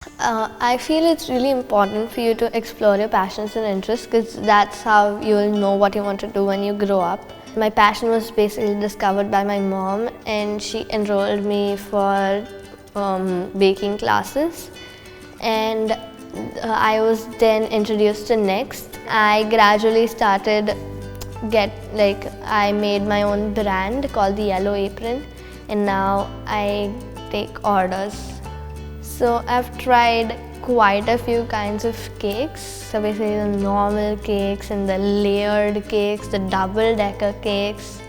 I feel it's really important for you to explore your passions and interests because that's how you'll know what you want to do when you grow up. My passion was basically discovered by my mom, and she enrolled me for baking classes, and I was then introduced to Next. I gradually started I made my own brand called the Yellow Apron, and now I take orders. So I've tried quite a few kinds of cakes. So basically the normal cakes and the layered cakes, the double-decker cakes.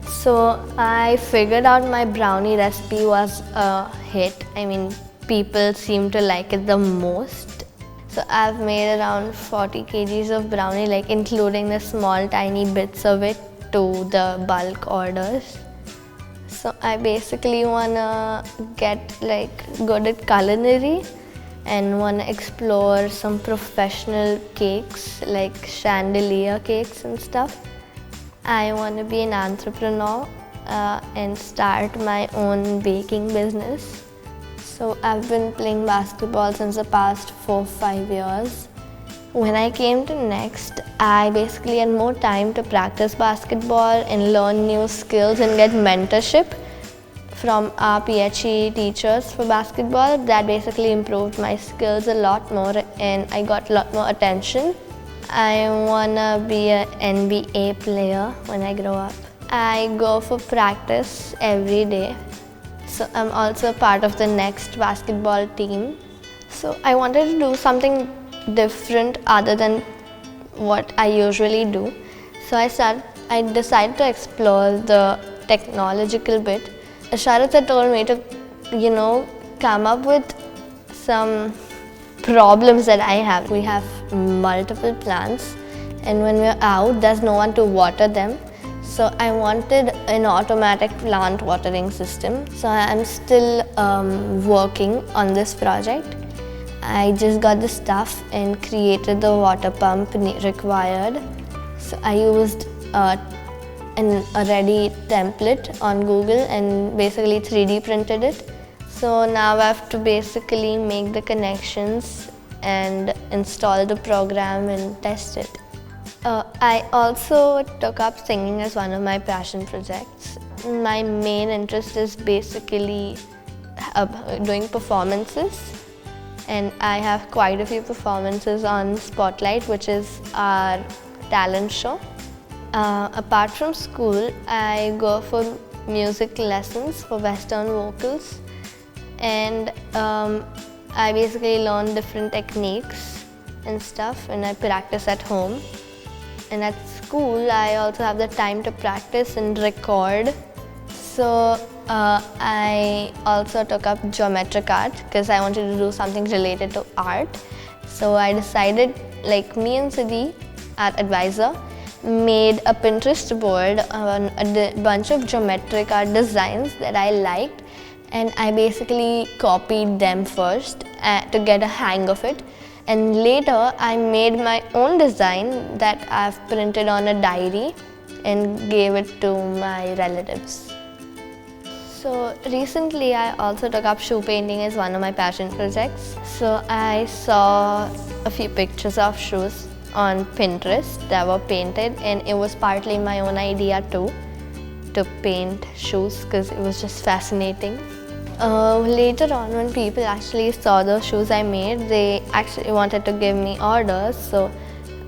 So I figured out my brownie recipe was a hit. I mean, people seem to like it the most. So I've made around 40 kgs of brownie, like including the small tiny bits of it to the bulk orders. So I basically wanna get good at culinary and wanna explore some professional cakes like chandelier cakes and stuff. I wanna be an entrepreneur and start my own baking business. So I've been playing basketball since the past 4-5 years. When I came to Next, I basically had more time to practice basketball and learn new skills and get mentorship from our PHE teachers for basketball. That basically improved my skills a lot more and I got a lot more attention. I wanna be an NBA player when I grow up. I go for practice every day. So I'm also part of the Next basketball team. So I wanted to do something different other than what I usually do. So I decided to explore the technological bit. Sharat had told me to, come up with some problems that I have. We have multiple plants, and when we're out, there's no one to water them. So I wanted an automatic plant watering system. So I'm still working on this project. I just got the stuff and created the water pump required. So I used a ready template on Google and basically 3D printed it. So now I have to basically make the connections and install the program and test it. I also took up singing as one of my passion projects. My main interest is basically doing performances. And I have quite a few performances on Spotlight, which is our talent show. Apart from school, I go for music lessons for Western vocals, and I basically learn different techniques and stuff, and I practice at home. And at school, I also have the time to practice and record. So I also took up geometric art because I wanted to do something related to art. So I decided, me and Siddhi, our advisor, made a Pinterest board on a bunch of geometric art designs that I liked, and I basically copied them first to get a hang of it. And later I made my own design that I've printed on a diary and gave it to my relatives. So recently I also took up shoe painting as one of my passion projects. So I saw a few pictures of shoes on Pinterest that were painted, and it was partly my own idea too, to paint shoes because it was just fascinating. Later on, when people actually saw the shoes I made, they actually wanted to give me orders. So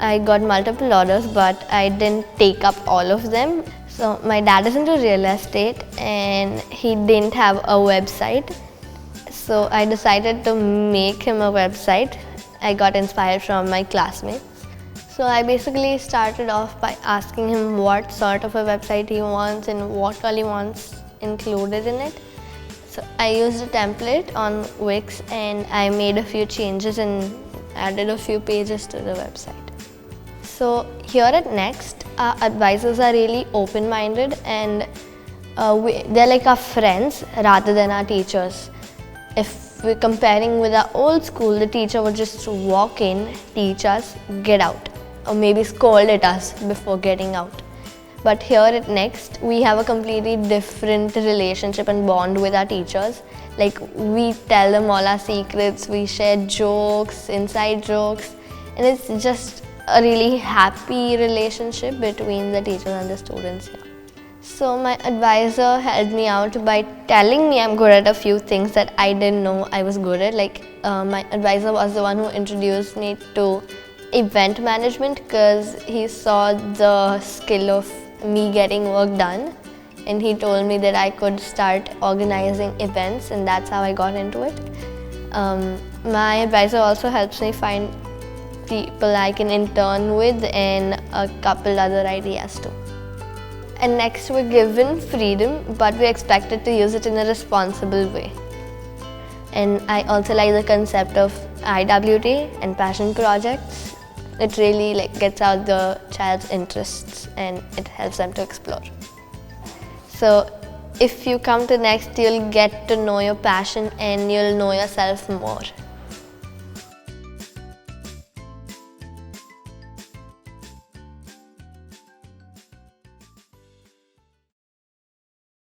I got multiple orders, but I didn't take up all of them. So my dad is into real estate and he didn't have a website. So I decided to make him a website. I got inspired from my classmates. So I basically started off by asking him what sort of a website he wants and what all he wants included in it. So I used a template on Wix and I made a few changes and added a few pages to the website. So here at Next, our advisors are really open-minded and they're like our friends rather than our teachers. If we're comparing with our old school, the teacher would just walk in, teach us, get out, or maybe scold at us before getting out. But here at Next, we have a completely different relationship and bond with our teachers. Like, we tell them all our secrets, we share jokes, inside jokes, and it's just a really happy relationship between the teachers and the students here. So my advisor helped me out by telling me I'm good at a few things that I didn't know I was good at. Like, my advisor was the one who introduced me to event management because he saw the skill of me getting work done, and he told me that I could start organizing events, and that's how I got into it. My advisor also helps me find people I can intern with and a couple other ideas too. And next, we're given freedom, but we're expected to use it in a responsible way. And I also like the concept of IWT and passion projects. It really gets out the child's interests and it helps them to explore. So if you come to Next, you'll get to know your passion and you'll know yourself more.